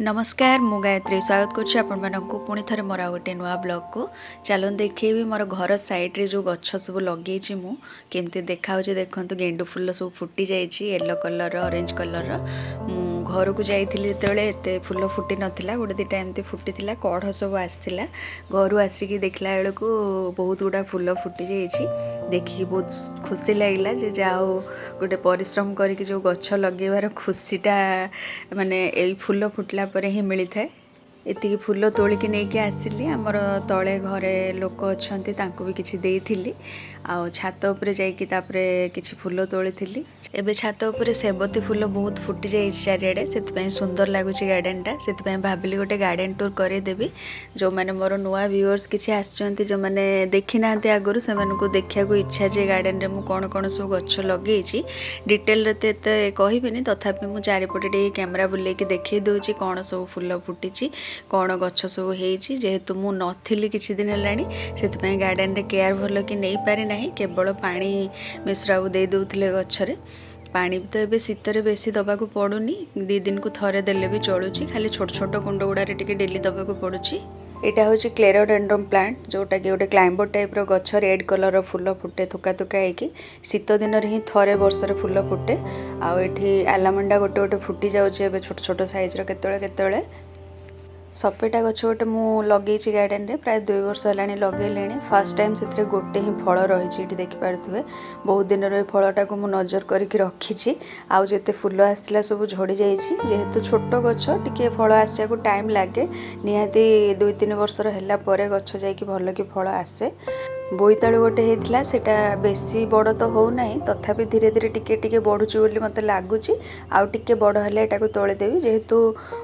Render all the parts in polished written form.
नमस्कार मु गायत्री स्वागत करुच्ची आपको पुणी थे मोर गोटे नुआ ब्लॉग को चलो देखिए मोर घर साइड रे जो गछ सब लगे केमती देखा देखो गेंडू फूल सब फुटी जाइए येलो कलर ऑरेंज कलर घर को जाइली एत फूल फुटी नाला गोटे दुटा एमती फुटी कढ़ सब आसाला घर आसिक देखला बेलू बहुत गुड़ा फूल फुटी जाइए देखिए बहुत खुशी लगे जे जाओ गोटे परिश्रम करके जो गछ लगेबार खुशीटा माने यही फूल फुटला परे ही मिली थाए एति फूल तोलिकी नहीं आसिली आमर तले घरे लोक अच्छा भी किसी देइथिली आ छात उपरे जाइकी तापरे किछि फूल तोली एबे छात उपरे सेबती फूल बहुत फुटी जाइए चारिआडे से सुंदर लगुच गार्डनटा से भाविली गोटे गार्डन टूर करदेवी जो मैंने मोर नुआ व्यूअर्स किसी आसचंती जो मैंने देखी ना आगुरी से देखा इच्छा जे गार्डन रे मु कौन कौन सब गछ लगे डिटेल तो एत कहबिनी तथापि मु चारिपटे कैमेरा बुलेकी देखी दूची कौन सब फूल फुटी कौन गछ सब होती जेहेतु मु नथिली किछि दिन हेलानी से गार्डन रे केयर भल कि नहीं पारि नाही केवल पानी मिश्राबू दे दउथिले गछरे पानी भी तो ये शीतर बेसी दबाक पड़ूनी दी दिन को थरे देले भी चलुची खाली छोट छोट कुंड गुड़ारे टिके डेली दबाक पड़ुची एटा हूँ क्लेरोडेंड्रम प्लांट जोटा कि गोटे क्लाइंबर टाइप गछ रेड कलर फूल फुटे थुका थुका होगी शीत दिन ही थरे वर्षर फूल फुटे आठी आलामंडा गोटे गोटे फुटी जाऊँगी छोट छोट साइज्र केतले सपेटा गछ गोटे मु लगे गार्डन रे प्राय 2 वर्ष है लगे फर्स्ट टाइम से गोटे ही फल रही देखिपे बहुत दिन रही फलटा को मु नजर करके रखी आउ जिते फूल आसला सब झड़ी जाइए जेहेतु छोट गछ टिके फल आसिया को टाइम लगे निहाती 2-3 वर्षर है गछ जाकि भल कि फल आसे बोईतालु गोटे होता सेटा बेसी बड़ तो हो ना तथापि धीरे धीरे टिके टिके बढ़ुची बोली मत लगुच आउ टिके बड़ हेले एटाको तोड़देवी जेहेतु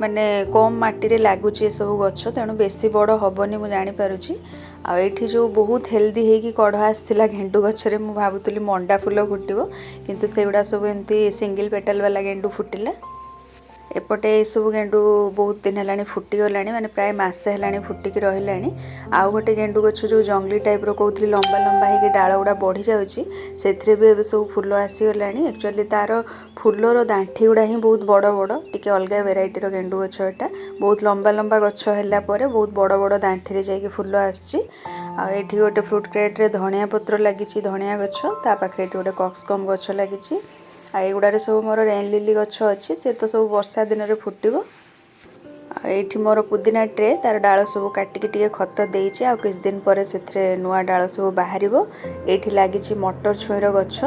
माने कम माटी रे लगुच सब गछ तेणु बेसी बड़ हेनी मुझे जानीपरुची आठी जो बहुत हेल्दी होगी कढ़ आसाला गेंडू गचरे मु भावुली मंडा फूल फुटो किंतु सेगुड़ा सब एमती सिंगल पेटल वाला गेंडू फुटिला एपटे सब गेंडू बहुत दिन है फुटीगला माने प्राय मसे है फुटिकी रही आउ गोटे गेंडू गछ जो जंगली टाइप कहते लंबा लंबा हो डाल गुड़ा बढ़ी जाऊँगी भी ए सब फूल आसीगला एक्चुअली तार फूलर दांठी गुड़ा ही बहुत बड़ बड़ टी अलग वेराइटीर गेंडू गछ एटा बहुत लंबा लंबा गछ है बहुत बड़ बड़ दांठी जाकि फूल आठी गोटे फ्रुट क्रेट रे धनिया पत्र लगी धनिया गछ ता पाखे गोटे कक्सकम गछ लगी एगुड़ारे सब मोर रेन लिली गछ अच्छी से तो सब वर्षा दिन में फुटो ये मोर पुदीना ट्रे तार डाल सब काटिकी खत देइछि आ किछ दिन पर से नुआ डाल सब बाहर ये लगी मटर छुईर गछ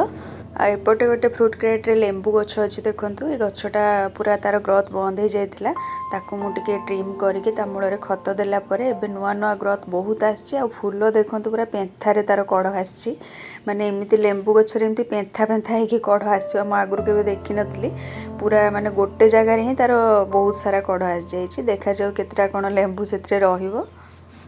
एपटे गोटे फ्रुट क्रेट रे लेंबू गछ अच्छी देखूँ ये गछटा पूरा तार ग्रोथ बंद हो जाता ताकू मुझे ट्रिम करके मूल खत देला एबे नुआ नुआ ग्रोथ बहुत आसी फूल देखूँ पूरा पेंथारे तार कढ़ आसी माने एमती लेंबू गछरे एमती पेंथा पेंथा होगी कढ़ आसो मु आगुरी केबे देखी नथली पूरा माने गोटे जगार ही तार बहुत सारा कढ़ आसी जाइए देखा जाऊ केतेटा कौन लेंबू से रहिबो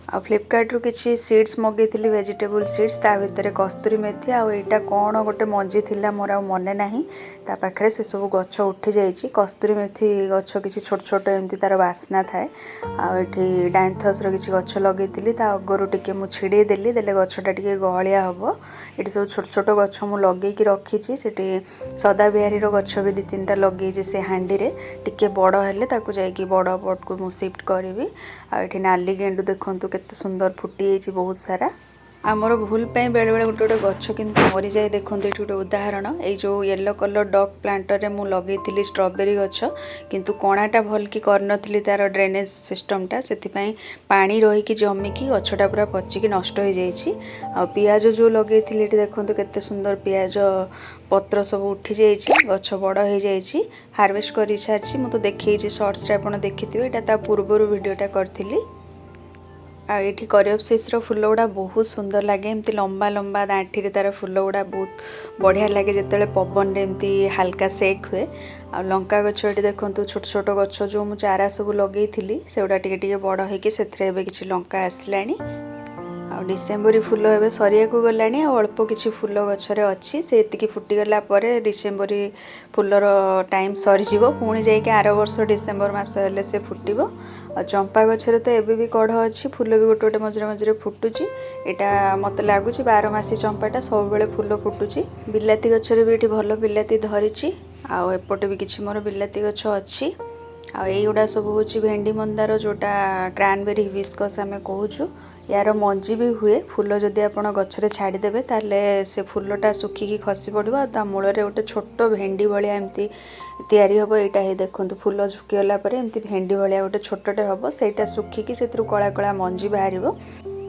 आ फ्लिपकार्ट रू किसी सीड्स मगेली वेजिटेबल सीड्स ता भितर कस्तूरी मेथी आईटा कौन गोटे मंजी थिला मोर आ मने नाही ता पाखरे से सब गछ उठी जाइए कस्तूरी मेथी गछ किसी छोट छोट एमती तार बास्ना थाए आठी डांथस किसी गछ लगेली ता अगरू टिके मु छिड़े देली देले गछटा टिके गहलिया हबो ये सब छोट छोट गछ मु लगेकी रखी सेठी सदा बिहारीर गछ भी 2-3टा लगे से हांडी रे टिके बड़ हेले ताकू जाइकी बड़ पट को मु शिफ्ट करी आठी नाली गेंडू देखंतु केते सुंदर फुटी जाइए बहुत सारा आमर भूल बेले बेले गोटे गोटे गछ किंतु मरी जाए देखो ये गोटे उदाहरण ये जो येलो कलर डॉग प्लांटर में लगे स्ट्रॉबेरी गछ किंतु कणाटा भल कि करनथली तार ड्रेनेज सिस्टमटा से पानी रहीकि जमिकी गछटा पूरा पचिकी नष्ट हो जाइए आ पियाज जो लगे देखो केते सुंदर पियाज पत्र सब उठी जाइए गछ बड़ हो जाइए हार्वेस्ट कर सारी मुझे देखी शॉर्ट्स रे आपन देखिथिबे एटा ता पूर्वर वीडियोटा करथिली आठी करियोप्सिस फूल गुड़ा बहुत सुंदर लगे एमती लंबा लंबा दांठी तार फूल गुड़ा बहुत बढ़िया लगे जिते पवन एमती हल्का सेक हुए आ लंका गछ ये देखो छोट छोट गछ जो मु चारा सब लगे से गुड़ा टे बड़ होगी से किसी लंका आसला डिसेम्बर फूल ए सरिया को गला अल्प किसी फूल गचरे अच्छी से फुटीगला डिसेम्बर फूलर टाइम सरीज पुणी जाइए आर वर्ष डिसेम्बर मस हेले से फुटब आ चंपा गचरे तो एबे भी कढ़ अच्छी फूल भी गोटे गोटे मझे मझे फुटुची यहाँ मत लगुच 12 मासी चंपाटा सब बेले फूल फुटुची बिलाती गचरे भी ये भल बिलाती धरी आउ एपटे भी किसी मोर बिलाती गछ अच्छी आईगुड़ा सब हूँ भेंडी मंदार जोटा क्रानबेरी हिबिस्कस आम कहूँ यार मंजी भी हुए फूल जदि आप गचरे छाड़देवे ताले से फूलटा सुखिकी खसी पड़ो ता मूल गोटे छोट भेंडी भाया एमती तैयारी हम यहाँ देखो फूल सुखीगला एमती भेंडी भाया गोटे छोटे हम सहीटा सुखिकी से कला कला मंजी बाहर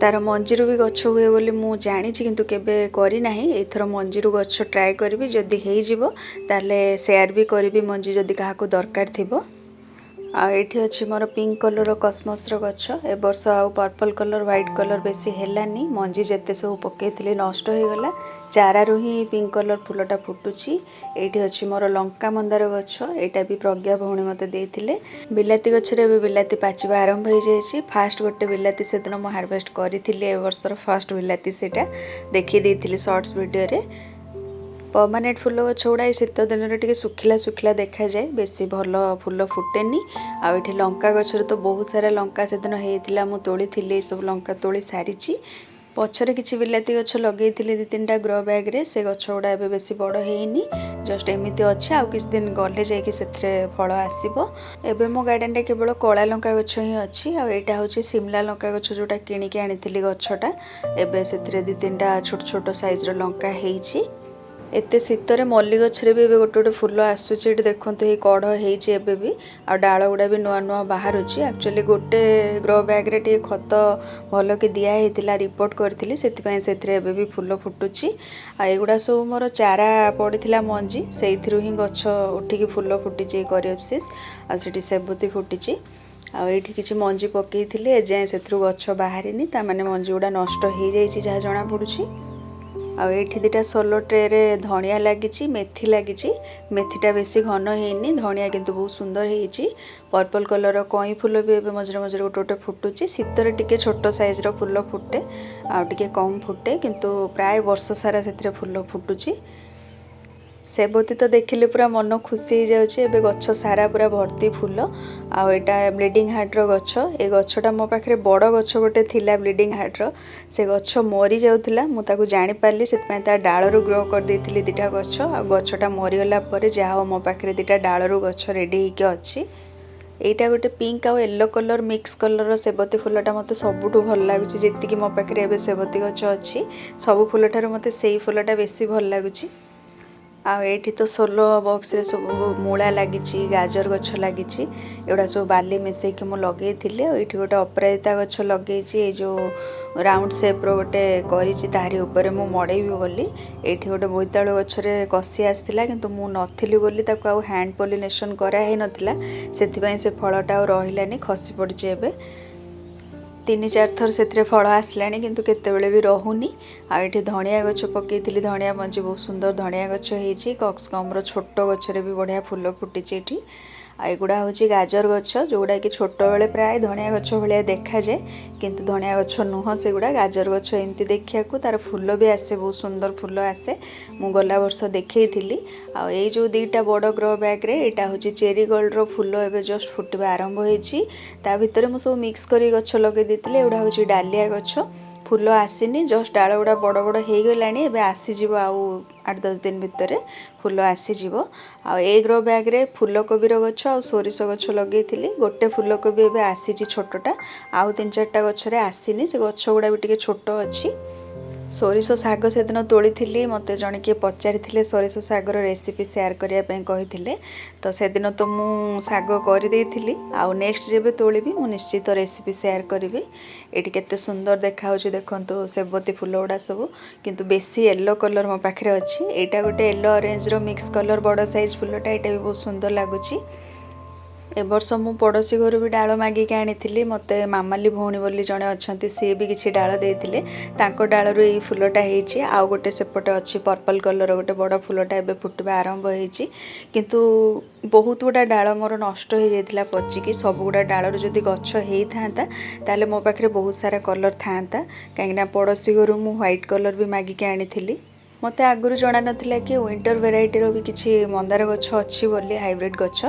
तार मंजी भी गछ हुए बोली मु जानी किंतु केबे करी नाही एथर मंजी गछ ट्राए करी जदि हो ताले शेयर भी करी मंजी जदि क्या दरकार थिबो। आठी अच्छी मोर पिंक कलर कसमस गछ ए वर्ष आउ पर्पल कलर व्हाइट कलर बेसी हेलानी मंजी जेते सब पकईली नष्ट हो गला चारू ही पिंक कलर फूलटा फुटुची। एठी अच्छी मोर लंका मंदार गछ एटा भी प्रज्ञा भौणी मते देथिले बिलाती गछरे बिलाती पाचिबा आरंभ हो जाइए फास्ट गोटे बिलाती से दिन मु हार्वेस्ट करी ए वर्षर फर्स्ट बिलाती सेटा देखी देथिले शॉर्ट्स वीडियो रे। परमानेंट फूल गछ गुड़ा शीत दिन टे सुखिला सुखिला देखा जाए बेसी भल फूल फुटेनी। आठ लंका गचर तो बहुत सारा लंका से दिन होता मुझे तोड़ी सब लंका तोड़ी सारी पछरे किसी बिलाती गछ लगे दी तीन टा ग्रो बैग रे से गछ गुड़ा एबे बेसी बड़ हेनी जस्ट एमती अच्छे आउ किसी दिन गले जाइए से फल आसो। एबे मो गार्डन केवल कला लंका गछ ही अच्छी आईटा हूँ सिमला लंका गछ जोटा किणिकी आनी गछटा एबे से दी तीन टा छोट छोट साइज लंका हेची। एते शीतर मल्ली गछरे भी गोटे गोटे फूल आसूची देखो ये कढ़ होती भी आ डाल गुड़ा भी नुआ नुआ बाहर एक्चुअली गोटे ग्रो बैग रे टे खत भल कि दिखाई रिपोर्ट करी से भी फूल फुटुची। आईगुड़ा सब मोर चारा पड़ा मंजी से ही गछ उठिकी फूल फुटी करियोप्सिस आठी सेबती फुटी आठी किसी मंजी पकई एजाएं से गछ बाहरी ताने मंजी गुड़ा नष्ट हो जाए जहाँ जना पड़ुची। आठी दुटा सोलो ट्रे रे धनिया लगी मेथी लगी मेथीटा बेसी घन होनी धनिया किंतु बहुत सुंदर होती पर्पल कलर कई फूल भी एबे मझे मझे गोटे गोटे फुटुची शीतर टिके छोट साइज रो फूल फुटे आउ कम फुटे किंतु प्राय वर्ष सारा से फूल फुटुची। सेबती तो देखिले पूरा मन खुशी हो जाए गछ सारा पूरा भर्ती फूल आटा ब्लीडिंग हार्ट रो गछ ए गछटा मो पाखे बड़ गछ गोटे थिला ब्लीडिंग हार्ट रो से गछ मरी जाउथला मु ताकू जानि पारली सेतपय ता डाळरू ग्रो कर देथिली दिटा गछ आ गछटा मरी गला परे जाहो मो पाखे दिटा डाळरू गछ रेडी हिके अछि। एटा गोटे पिंक आउ येलो कलर मिक्स कलर सेबती फूलटा मते सबुठु भल लागुची जेतिकी मो पाखे एबे सेबती गछ अछि सब फूलठार मते सेई फूलटा बेसी भल लागुची। आठी तो सोलो बॉक्स रे सब मूला लगी गाजर गछ लगी एगुड़ा सब बाली मिसेक मुझे लगे ये गोटे अपराजिता गछ लगे जो राउंड सेप रो गोटे करी ऊपर मु मड़ेबी बोली ये गोटे बोईतालु गछरे कसी आसला किंतु मु नथिली बोली ताको आउ हैंड पॉलिनेशन कराई नथिला सेथिपई से फलटा आउ रहिलानी खसी पड़चे एबे 3-4 थर से फल आसला किंतु केतेबेले भी रहुनी। आठी धनिया गछ पकईली धनिया मंजी बहुत सुंदर धनिया गछ होती कक्सकम छोट गछरे भी बढ़िया फूल फुटी एठी। एगुड़ा हूँ गाजर गछ जोड़ा कि छोट बेले प्राय धनिया गछ भाया देखा जाए किंतु धनिया गछ नुह से गुड़ा गाजर गछ एमती देखा तार फूल भी आसे बहुत सुंदर फूल आसे मु गला वर्ष देखी आ जो दीटा बड़ ग्रो बैग रे एटा हूँ चेरी गोल्ड रो फूल एवं जस्ट फुटवा आरंभ होती भितर मुझे सब मिक्स कर गछ लगे देती एगुड़ा हूँ डालिया गछ फूल आसीनी जस्ट डाल गुड़ा बड़ बड़ हो गलानी आसीज आउ 8-10 दिन भितर फूल आसीज। आ ग्रो बैग रे फूल कोबी गछ आ सोरिष गछ लगे गोटे फूल कोबी एबे आसीची छोटटा आउ 3-4टा गछरे आसीनी से गछ गुड़ा भी टिके छोट अच्छी। सोरिष साग से दिन तोड़ी मते जड़े किए पचारि सोरिष सागर रेसिपी शेयर करने कही तो से दिन तो मु साग करदेली आउ नेक्स्ट जेबे तोड़ी मु निश्चित रेसिपी शेयर करी। ये केते सुंदर देखा देखो सेबती फूल गुड़ा सब किंतु बेसी येलो कलर मो पाखे अच्छी एटा गोटे येलो ऑरेंज रो मिक्स कलर बड़ साइज फूलटा यहाँ भी बहुत सुंदर लगुच। ए वर्ष मु पड़ोशी घर भी डाल मागिक आनी मत मामाली भौणी बोली जड़े अच्छा सी भी किसी डाल देते डालू ये फूलटा होती आउ गोटे सेपटे अच्छी पर्पल कलर गोटे बड़ फूलटा एबे फुटवा आरंभ होती किंतु बहुत गुड़ा डाल मोर नष्ट हो जाता पचिकी सब गुड़ा डालू जदि गछ होता ताले मो पाखे बहुत सारा कलर था कहीं पड़ोशी घर मु व्हाइट कलर भी मागिक आनी मत आगुरी जाना नाथिला कि विंटर वेराइटीर भी किसी मंदार गछ अच्छी बोली हाइब्रिड गछ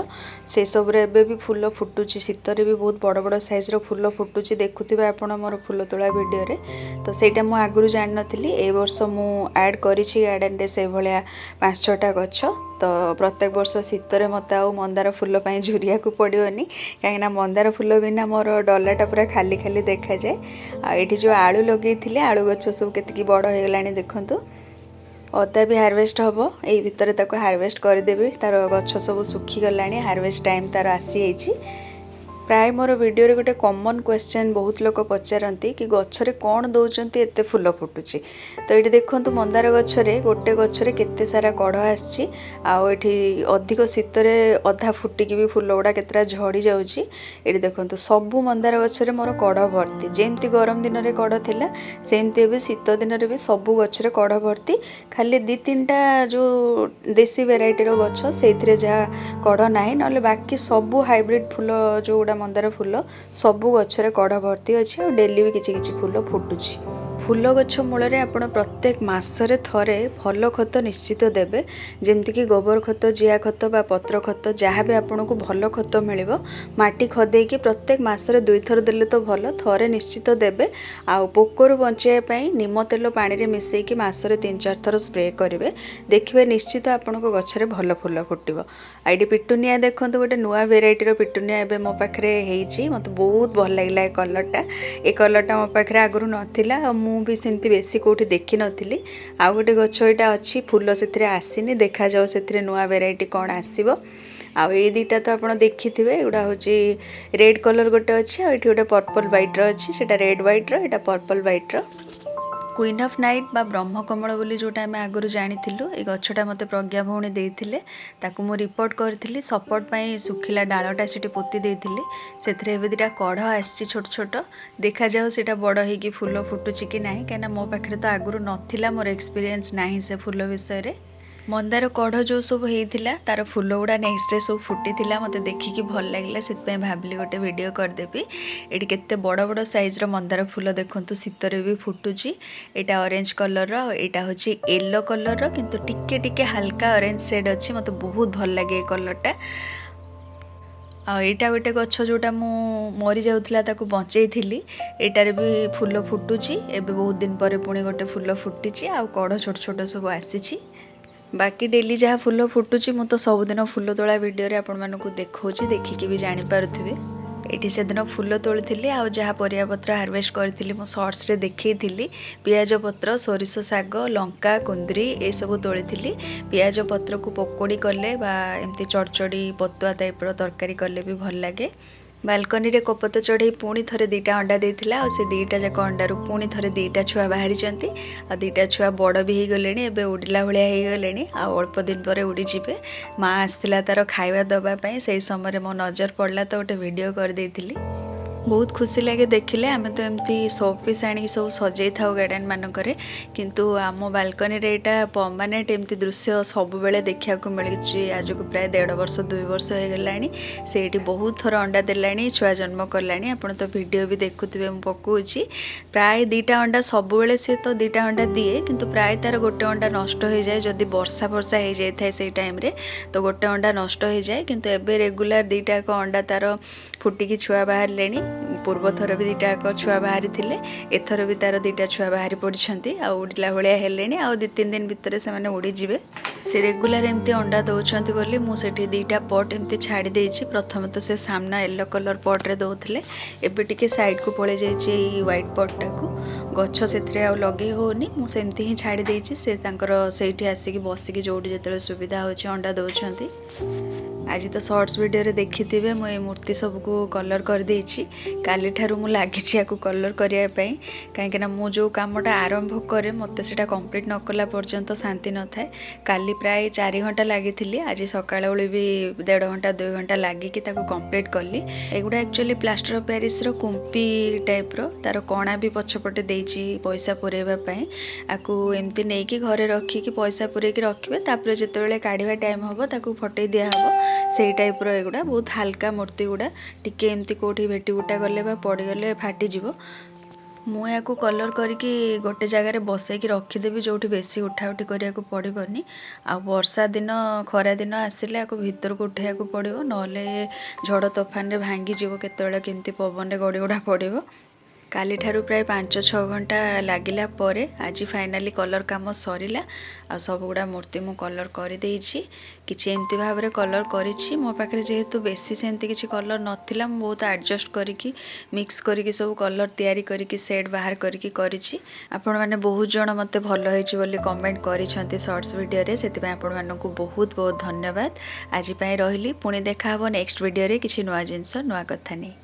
से सब भी फूल फुटुची शीतर भी बहुत बड़ बड़ साइज्र फूल फुटुची देखुवे आपण मोर फूल तोड़ा भिडियो तो सहीटा मुझे आगुरी जान नी ए वर्ष मु ऐड करी गार्डन से भाया 5-6टा गछ तो प्रत्येक वर्ष शीतर मत आ मंदार फूल झुरिया को पड़ोनी कहीं मंदार फूल बिना मोर डलाटा पूरा खाली खाली देखा जाए। ये जो आलू लगे आलू गछ सब केतकी बड़ हो गला देखु अदा भी हार्वेस्ट हम यही भितर ताको हार्वेस्ट करदेवी तार गछ सब सुखीगला हार्वेस्ट टाइम तार आसी प्राय मोर वीडियो रे गोटे कॉमन क्वेश्चन बहुत लोग पचारती कि गच्छरे कौन दौरान एत फूल फुटुची तो ये देखो मंदार गच्छरे गोटे गच्छरे केते सारा कढ़ आसी अधिक शीतर अधा फुटिकी भी फूल गुड़ा केतरा झड़ी जाऊँगी ये देखो सबू मंदार गच्छरे मोर कढ़ भर्ती जमती गरम दिन में कढ़ थिला सेमती भी शीत दिन में भी सबू गच्छरे कढ़ भर्ती खाली 2-3टा जो देसी वेराइटीर गछ से जहाँ कढ़ ना ना बाकी सबू हाइब्रिड फूल जो मंदार फूल सबू गच्छरे कढ़ भर्ती अच्छी और डेली भी किछि किछि फूल फुटुची। फूल गछ मूल आप प्रत्येक मसरे थरे भल खत निश्चित देवे जमतीक गोबर खत जिया खत बा पत्र खत जहाँ भी आपन को भल खत मिल माटी खदेकी प्रत्येक मसरे 2 थर देले तो भल थरे निश्चित देवे आउ पोकर बचाई निम तेल पानी रे मिसेकी मसरे 3-4 थर स्प्रे करेंगे देखिए निश्चित आपन को गच्छरे भल फूल फुटब। आईडी पिटुनिया देखो गोटे नुआ वेराइटीर पिटुनिया एवं मो पाखे मत बहुत भल लगे कलरटा मो पाखे आगुरी नाला भी सेमती बेसी कौटी देखी नी आ गोटे गछ यहाँ अच्छी फूल से आसीनी देखा जाओ से नुआ वेराइटी कौन आसो आ ये दुटा तो आप देखी थे एगुड़ा हूँ रेड कलर गोटे अच्छी और ये गोटे पर्पल व्हाइट अच्छी से रेड व्हाइट यहाँ purple white queen of night बा ब्रह्म कमल बोली जोटा आम आगुरी जानी ये गछटा मत प्रज्ञा भौणी देते ताकू मु रिपोर्ट करी सपोर्ट पाई सुखिला डालटा से पोती देती से दुटा कढ़ आसी छोट छोट देखा जाओ सीटा बड़ होगी फूल फुटुची कि ना कहीं मो पाखे तो आगुरी नाला मोर एक्सपीरियंस ना से फूल विषय मंदार कढ़ जो सब होता तार फूल गुड़ा नेक्स्ट डे सब फुटी मत देखिकी भल लगे से भाविली गोटे वीडियो करदेवी ये केते बड़ बड़ साइज्र मंदार फूल देखु शीतर भी फुटुची यहाँ ऑरेंज कलर यहाँ हूँ येलो कलर किंतु टिके टिके हल्का ऑरेंज शेड अच्छी मत बहुत भल लगे कलरटा आईटा गोटे गछ जोटा मरी जाऊला ताकू बचई थी एटार भी फूल फुटुची एबे बहुत दिन पर पुणी गोटे फूल फुटी आ कढ़ छोट छोट सब आसी बाकी डेली जहाँ फूल फुटुची मु तो सबुदिन फूल तोड़ा वीडियो रे आपण मानकू देखौची देखिकी भी जानि पारुथिबे एठी से दिन फूल तोली आ जहाँ परिया पत्र हार्वेस्ट करी मो शॉर्ट्स रे देखई पियाज पत्र सोरिष साग लंका कुंदरी ए सब तोली पियाज पत्र को पकोड़ी कले बा एमती चड़चड़ी पतुआ टाइप्र तरकारी कले भी भल लगे बालकनी रे कपत चढ़ई पुणी थे 2टा अंडा देता और से 2टा जाक अंडारू पुणी थे 2टा छुआ बाहरी आ 2टा छुआ बड़ भी हो गले एवं उड़ला भाया हो गले अल्प दिन पर उड़ी जाए माँ आसला तार खाଇବା दवापाई से समय मो नजर पड़ला तो गोटे वीडियो कर देती बहुत खुशी लगे देखिले आम तो एमती शोपीस आनी सब सजे था गार्डन मानक किंतु आम बालकनी रे यहाँ परमानेंट एमती दृश्य सब बेले देखा मिली आज को प्राय 1.5 वर्ष 2 वर्ष हो गलानी से बहुत थर अंडा देलानी छुआ जन्म कलानी आप तो वीडियो भी देखुवे मुझे पकाउची प्राय 2टा अंडा सब बेले सी तो 2टा अंडा दिए किंतु प्राय तार गोटे अंडा नष्ट हो जाए जदि वर्षा वर्षा हो जाए से टाइम रे तो गोटे अंडा नष्ट हो जाए किंतु एबे रेगुलर 2टा अंडा तार फुटिकी छुआ बाहर लेनी पूर्व थर भी 2टा छुआ बाहरी थिले एथर भी तार 2टा छुआ बाहरी पड़छंती आ उड़ला भाया हेलेनी आ 2-3 दिन भितर से माने उड़ी जिवे से रेगुलर एमती अंडा दौरान बोली मुझे 2टा पट एमती छाड़ी देछि प्रथम तो से सामना येलो कलर पट रे दौले एबे टिके साइड को पड़े जाइए व्हाइट पटटा को गछ से लगे होनी मुझे ही छाड़ी देछि से तांकर सेठी आसिकी बसिकी जोड़ी जेतले सुविधा होछि अंडा दौरान आज तो शॉर्ट्स वीडियो रे देखिथिबे मु ए मूर्ति सबको कलर कर देछि काली ठारू मु लागिछि याकू कलर करिया पई काहे ना मु जो कामटा आरंभ करे मते सेटा कंप्लीट न कला पर्यंत शांति न थाए काली प्राय 4 घंटा लागिथिली आज सकाळ ओली भी 1.5 घंटा 2 घंटा लागि कि ताको कंप्लीट करली एगुडा एक्चुअली प्लास्टर ऑफ पेरिस रो कुंपी टाइप रो तार कणा भी पछपटे देछि पैसा पुरेबा पई आकू एमती नै कि घरे रखी कि पैसा पुरे कि रखिबे तापर जेतेबेले काढिबा टाइम हबो ताकू फटै दिया हबो से टाइप रो एगुडा बहुत हल्का मूर्ति गुडा टिके एमती कोठी भेटी बुटा गले बा पड़ी गले फाटी जीवो ମୁଁ ୟାକୁ କଲର୍ କରିକି ଗୋଟେ ଜାଗାରେ ବସେଇକି ରଖିଦେବି ଯେଉଁଠି ବେଶୀ ଉଠାଉଠି କରିବାକୁ ପଡ଼ିବନି। ଆଉ ବର୍ଷା ଦିନ ଖରା ଦିନ ଆସିଲେ ୟାକୁ ଭିତରକୁ ଉଠେଇବାକୁ ପଡ଼ିବ, ନହେଲେ ଝଡ଼ ତୋଫାନରେ ଭାଙ୍ଗିଯିବ, କେତେବେଳେ କେମିତି ପବନରେ ଗଡ଼ି ଗୁଡ଼ା ପଡ଼ିବ। କାଲିଠାରୁ ପ୍ରାୟ 5-6 ଘଣ୍ଟା ଲାଗିଲା ପରେ ଆଜି ଫାଇନାଲି କଲର୍ କାମ ସରିଲା। ଆଉ ସବୁଗୁଡ଼ା ମୂର୍ତ୍ତି ମୁଁ କଲର୍ କରିଦେଇଛି। କିଛି ଏମିତି ଭାବରେ କଲର୍ କରିଛି, ମୋ ପାଖରେ ଯେହେତୁ ବେଶୀ ସେମିତି କିଛି କଲର୍ ନଥିଲା, ମୁଁ ବହୁତ ଆଡ଼ଜଷ୍ଟ କରିକି ମିକ୍ସ କରିକି ସବୁ କଲର୍ ତିଆରି କରିକି ସେଟ୍ ବାହାର କରିକି କରିଛି। ଆପଣମାନେ ବହୁତ ଜଣ ମୋତେ ଭଲ ହେଇଛି ବୋଲି କମେଣ୍ଟ କରିଛନ୍ତି ସର୍ଟସ୍ ଭିଡ଼ିଓରେ, ସେଥିପାଇଁ ଆପଣମାନଙ୍କୁ ବହୁତ ବହୁତ ଧନ୍ୟବାଦ। ଆଜି ପାଇଁ ରହିଲି, ପୁଣି ଦେଖା ହେବ ନେକ୍ସଟ ଭିଡ଼ିଓରେ କିଛି ନୂଆ ଜିନିଷ ନୂଆ କଥା ନେଇ।